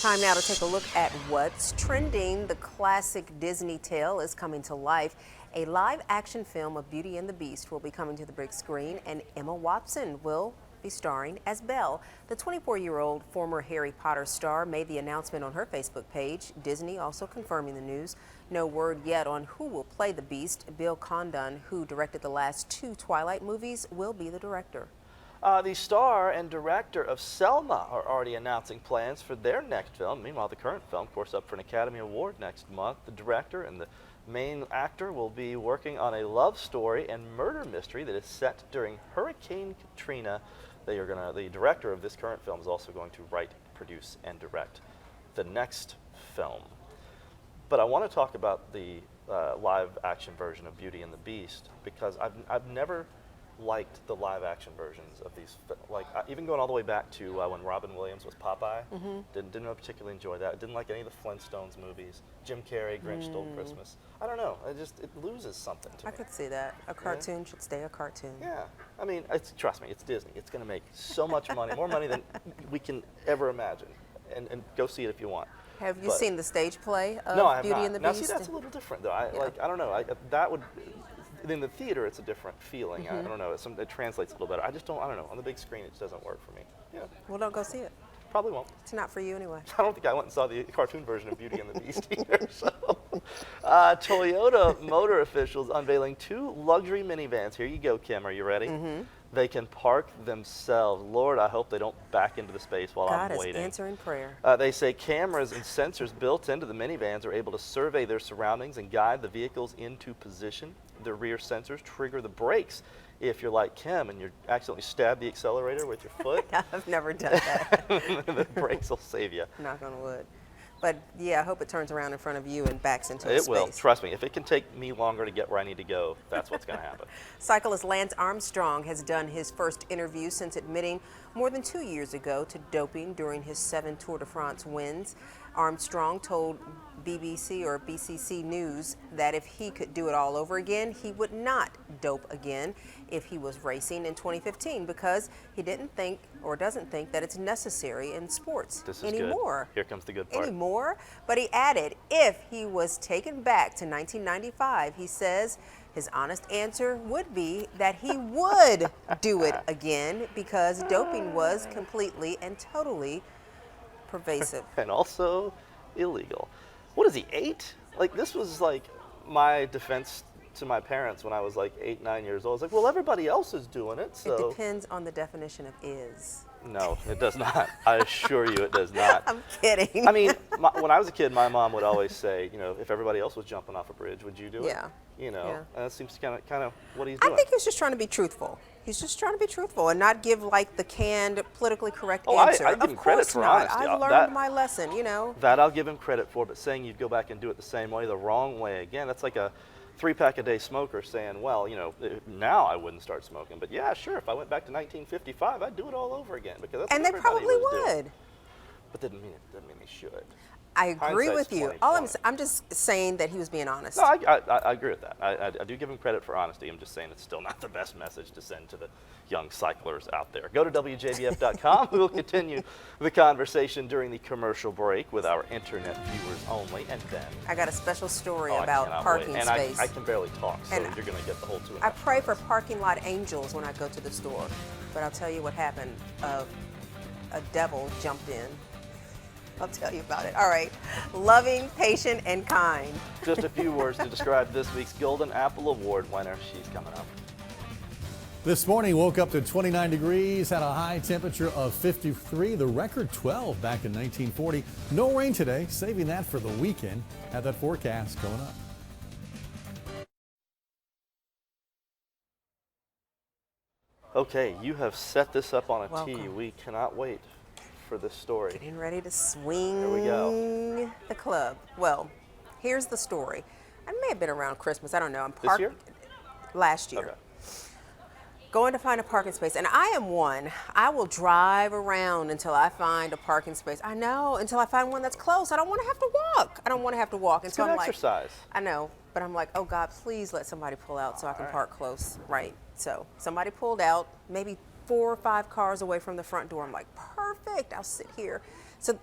Time now to take a look at what's trending. The classic Disney tale is coming to life. A live-action film of Beauty and the Beast will be coming to the big screen, and Emma Watson will be starring as Belle. The 24-year-old former Harry Potter star made the announcement on her Facebook page. Disney also confirming the news. No word yet on who will play the Beast. Bill Condon, who directed the last two Twilight movies, will be the director. The star and director of Selma are already announcing plans for their next film. Meanwhile, the current film, of course, up for an Academy Award next month. The director and the main actor will be working on a love story and murder mystery that is set during Hurricane Katrina. The director of this current film is also going to write, produce, and direct the next film. But I want to talk about the live-action version of Beauty and the Beast because I've never liked the live-action versions of these, even going all the way back to when Robin Williams was Popeye. Didn't particularly enjoy that. Didn't like any of the Flintstones movies. Jim Carrey, Grinch Stole Christmas. I don't know. It loses something to me. I could see that. A cartoon should stay a cartoon. Yeah. I mean, trust me, it's Disney. It's going to make so much money, more money than we can ever imagine. And go see it if you want. Have you seen the stage play of no, I have Beauty not. and the Now, Beast? see, that's a little different, though. I don't know. That would. In the theater, it's a different feeling. I don't know. It translates a little better. I don't know. On the big screen, it just doesn't work for me. Yeah. Well, don't go see it. Probably won't. It's not for you anyway. I don't think I went and saw the cartoon version of Beauty and the Beast either. So, Toyota Motor officials unveiling two luxury minivans. Here you go, Kim. Are you ready? They can park themselves. Lord, I hope they don't back into the space while I'm waiting. God is answering prayer. They say cameras and sensors built into the minivans are able to survey their surroundings and guide the vehicles into position. The rear sensors trigger the brakes if you're like Kim and you accidentally stab the accelerator with your foot. I've never done that. The brakes will save you. Knock on wood. But yeah, I hope it turns around in front of you and backs into a space. It will. Trust me. If it can take me longer to get where I need to go, that's what's going to happen. Cyclist Lance Armstrong has done his first interview since admitting more than 2 years ago to doping during his 7 Tour de France wins. Armstrong told BBC or BCC News that if he could do it all over again, he would not dope again if he was racing in 2015 because he didn't think or doesn't think that it's necessary in sports anymore. Good. Here comes the good part. Anymore. But he added, if he was taken back to 1995, he says his honest answer would be that he would do it again because doping was completely and totally pervasive. And also illegal. What is he, 8? Like, this was like my defense to my parents when I was like 8, 9 years old. I was like, well, everybody else is doing it, so. It depends on the definition of is. No, it does not. I assure you it does not. I'm kidding. I mean, when I was a kid, my mom would always say, if everybody else was jumping off a bridge, would you do it? Yeah. And that seems kind of what he's doing. I think he's just trying to be truthful. He's just trying to be truthful and not give like the canned, politically correct answer. I give him credit for honesty. I've learned my lesson, That I'll give him credit for, but saying you'd go back and do it the same way, the wrong way again, that's like a 3-pack-a-day smoker saying, well, now I wouldn't start smoking. But yeah, sure, if I went back to 1955, I'd do it all over again because that's what everybody was doing. And they probably would. But doesn't mean they should. I agree with you. I'm just saying that he was being honest. No, I agree with that. I do give him credit for honesty. I'm just saying it's still not the best message to send to the young cyclers out there. Go to WJBF.com. We will continue the conversation during the commercial break with our internet viewers only. And then I got a special story about parking space. I can barely talk, so you're going to get the whole 2 I pray for parking lot angels when I go to the store. But I'll tell you what happened. A devil jumped in. I'll tell you about it. All right. Loving, patient, and kind. Just a few words to describe this week's Golden Apple Award winner. She's coming up. This morning woke up to 29 degrees, had a high temperature of 53, the record 12 back in 1940. No rain today, saving that for the weekend. Have that forecast coming up. Okay, you have set this up on a tee. Welcome. We cannot wait for this story. Getting ready to swing Here we go. the club. Well, here's the story. I may have been around Christmas. I don't know. I'm This year? Last year. Okay. Going to find a parking space. And I am one. I will drive around until I find a parking space. I know, until I find one that's close. I don't want to have to walk. I don't want to have to walk. It's and so good I'm exercise. I know, but I'm like, oh God, please let somebody pull out so I can park close. Right. So somebody pulled out, maybe 4 or 5 cars away from the front door. I'm like, perfect, I'll sit here. So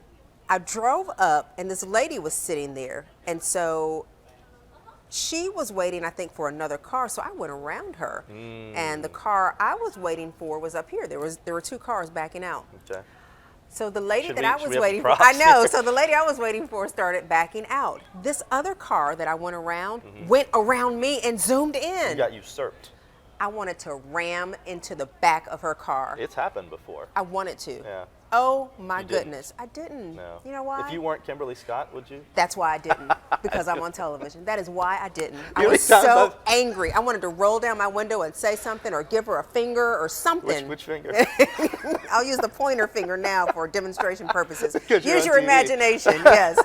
I drove up, and this lady was sitting there, and so she was waiting, I think, for another car, so I went around her. And the car I was waiting for was up here. There were two cars backing out. Okay. So the lady Should that we- I should was we have waiting the for, I props know, here? so the lady I was waiting for started backing out. This other car that I went around went around me and zoomed You in. got usurped. I wanted to ram into the back of her car. It's happened before. I wanted to. Yeah. Oh my You didn't. goodness, I didn't. No. You know why? If you weren't Kimberly Scott, would you? That's why I didn't, because I'm on television. That is why I didn't. I The was only time so I've- angry. I wanted to roll down my window and say something or give her a finger or something. Which finger? I'll use the pointer finger now for demonstration purposes. 'Cause you're Use on your TV. imagination, yes.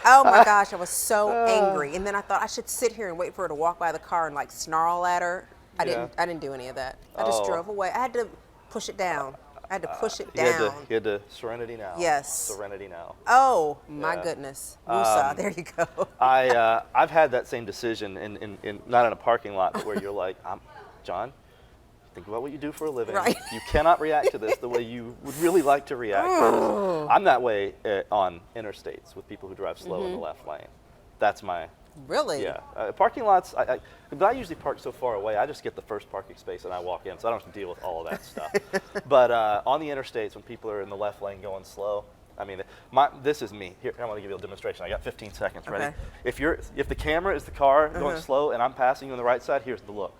Oh my gosh, I was so angry. And then I thought I should sit here and wait for her to walk by the car and like snarl at her. I didn't do any of that. I just Oh. drove away. I had to push it down. I had to push it You down. had to serenity now. Yes. Serenity now. Oh my Yeah. goodness. Woosah, there you go. I've had that same decision in not in a parking lot, but where you're like, John, think about what you do for a living. Right. You cannot react to this the way you would really like to react to this. I'm that way on interstates with people who drive slow in the left lane. That's my, Really? yeah. Parking lots, but I usually park so far away, I just get the first parking space and I walk in, so I don't have to deal with all of that stuff. But on the interstates, when people are in the left lane going slow, I mean, this is me. Here, I want to give you a demonstration. I got 15 seconds. Ready? Okay. If the camera is the car going slow and I'm passing you on the right side, here's the look.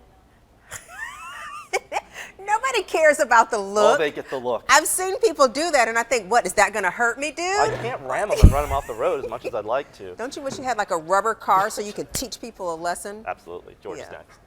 Nobody cares about the Oh, look. they get the look. I've seen people do that, and I think, what, is that going to hurt me, dude? I can't ram them and run them off the road as much as I'd like to. Don't you wish you had like a rubber car so you could teach people a lesson? Absolutely. George is Yeah. next.